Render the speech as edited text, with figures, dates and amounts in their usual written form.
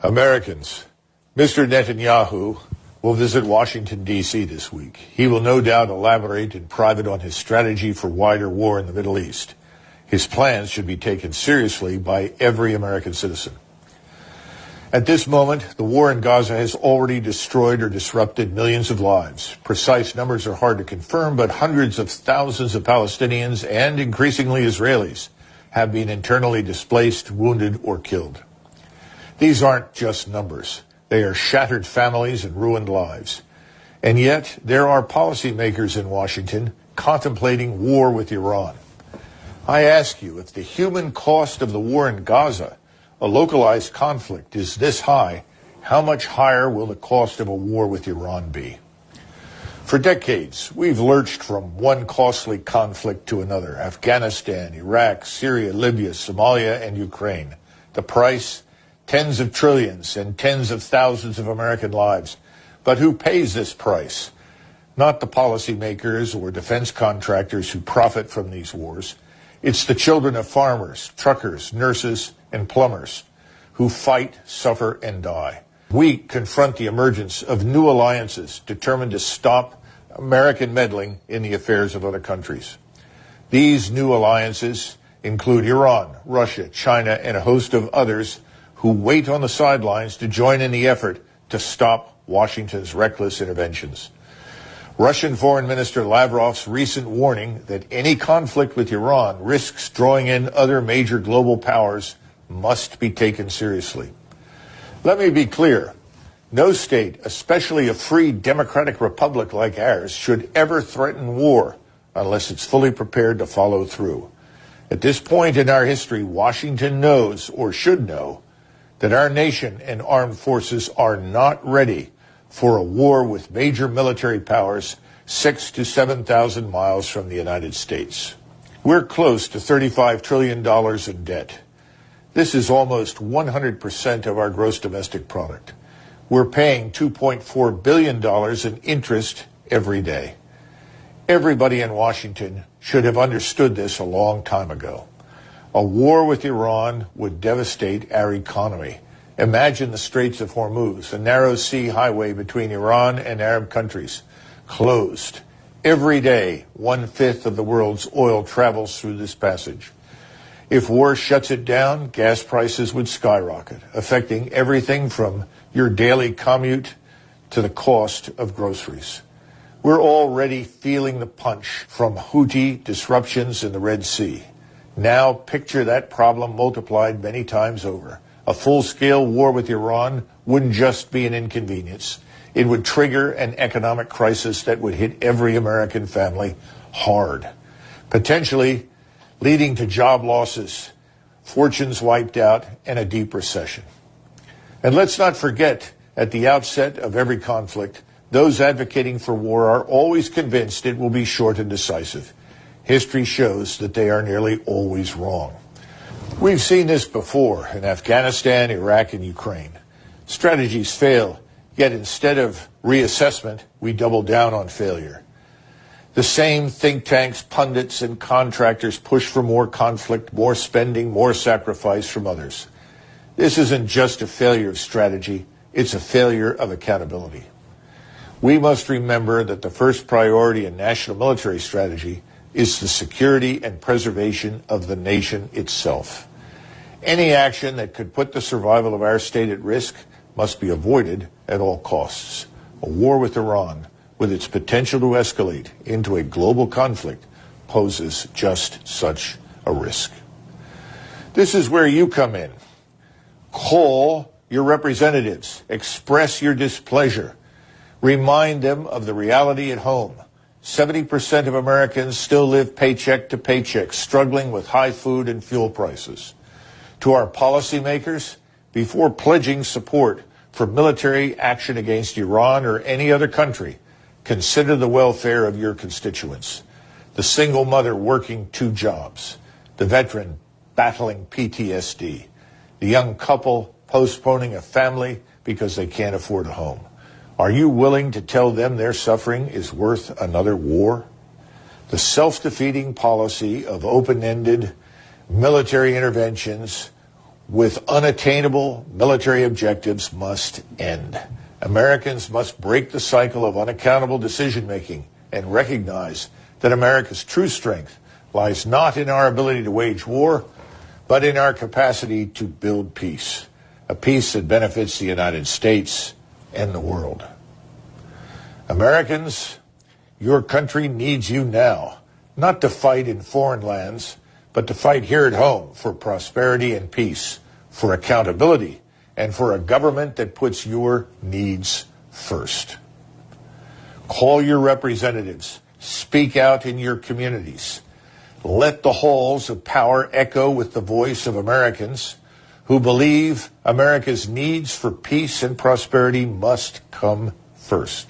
Americans, Mr. Netanyahu will visit Washington, D.C. this week. He will no doubt elaborate in private on his strategy for wider war in the Middle East. His plans should be taken seriously by every American citizen. At this moment, the war in Gaza has already destroyed or disrupted millions of lives. Precise numbers are hard to confirm, but hundreds of thousands of Palestinians and increasingly Israelis have been internally displaced, wounded, or killed. These aren't just numbers. They are shattered families and ruined lives. And yet, there are policymakers in Washington contemplating war with Iran. I ask you, if the human cost of the war in Gaza, a localized conflict, is this high, how much higher will the cost of a war with Iran be? For decades, we've lurched from one costly conflict to another: Afghanistan, Iraq, Syria, Libya, Somalia, and Ukraine. The price? Tens of trillions and tens of thousands of American lives. But who pays this price? Not the policymakers or defense contractors who profit from these wars. It's the children of farmers, truckers, nurses, and plumbers who fight, suffer, and die. We confront the emergence of new alliances determined to stop American meddling in the affairs of other countries. These new alliances include Iran, Russia, China, and a host of others who wait on the sidelines to join in the effort to stop Washington's reckless interventions. Russian Foreign Minister Lavrov's recent warning that any conflict with Iran risks drawing in other major global powers must be taken seriously. Let me be clear. No state, especially a free democratic republic like ours, should ever threaten war unless it's fully prepared to follow through. At this point in our history, Washington knows, or should know, that our nation and armed forces are not ready for a war with major military powers 6,000 to 7,000 miles from the United States. We're close to $35 trillion in debt. This is almost 100% of our gross domestic product. We're paying $2.4 billion in interest every day. Everybody in Washington should have understood this a long time ago. A war with Iran would devastate our economy. Imagine the Straits of Hormuz, a narrow sea highway between Iran and Arab countries, closed. Every day, 1/5 of the world's oil travels through this passage. If war shuts it down, gas prices would skyrocket, affecting everything from your daily commute to the cost of groceries. We're already feeling the punch from Houthi disruptions in the Red Sea. Now picture that problem multiplied many times over. A full-scale war with Iran wouldn't just be an inconvenience. It would trigger an economic crisis that would hit every American family hard, potentially leading to job losses, fortunes wiped out, and a deep recession. And let's not forget, at the outset of every conflict, those advocating for war are always convinced it will be short and decisive. History shows that they are nearly always wrong. We've seen this before in Afghanistan, Iraq, and Ukraine. Strategies fail, yet instead of reassessment, we double down on failure. The same think tanks, pundits, and contractors push for more conflict, more spending, more sacrifice from others. This isn't just a failure of strategy, it's a failure of accountability. We must remember that the first priority in national military strategy is the security and preservation of the nation itself. Any action that could put the survival of our state at risk must be avoided at all costs. A war with Iran, with its potential to escalate into a global conflict, poses just such a risk. This is where you come in. Call your representatives, express your displeasure, remind them of the reality at home. 70% of Americans still live paycheck to paycheck, struggling with high food and fuel prices. To our policymakers, before pledging support for military action against Iran or any other country, consider the welfare of your constituents. The single mother working 2 jobs, the veteran battling PTSD, the young couple postponing a family because they can't afford a home. Are you willing to tell them their suffering is worth another war? The self-defeating policy of open-ended military interventions with unattainable military objectives must end. Americans must break the cycle of unaccountable decision-making and recognize that America's true strength lies not in our ability to wage war, but in our capacity to build peace, a peace that benefits the United States and the world. Americans, your country needs you now, not to fight in foreign lands, but to fight here at home for prosperity and peace, for accountability, and for a government that puts your needs first. Call your representatives. Speak out in your communities. Let the halls of power echo with the voice of Americans who believe America's needs for peace and prosperity must come first.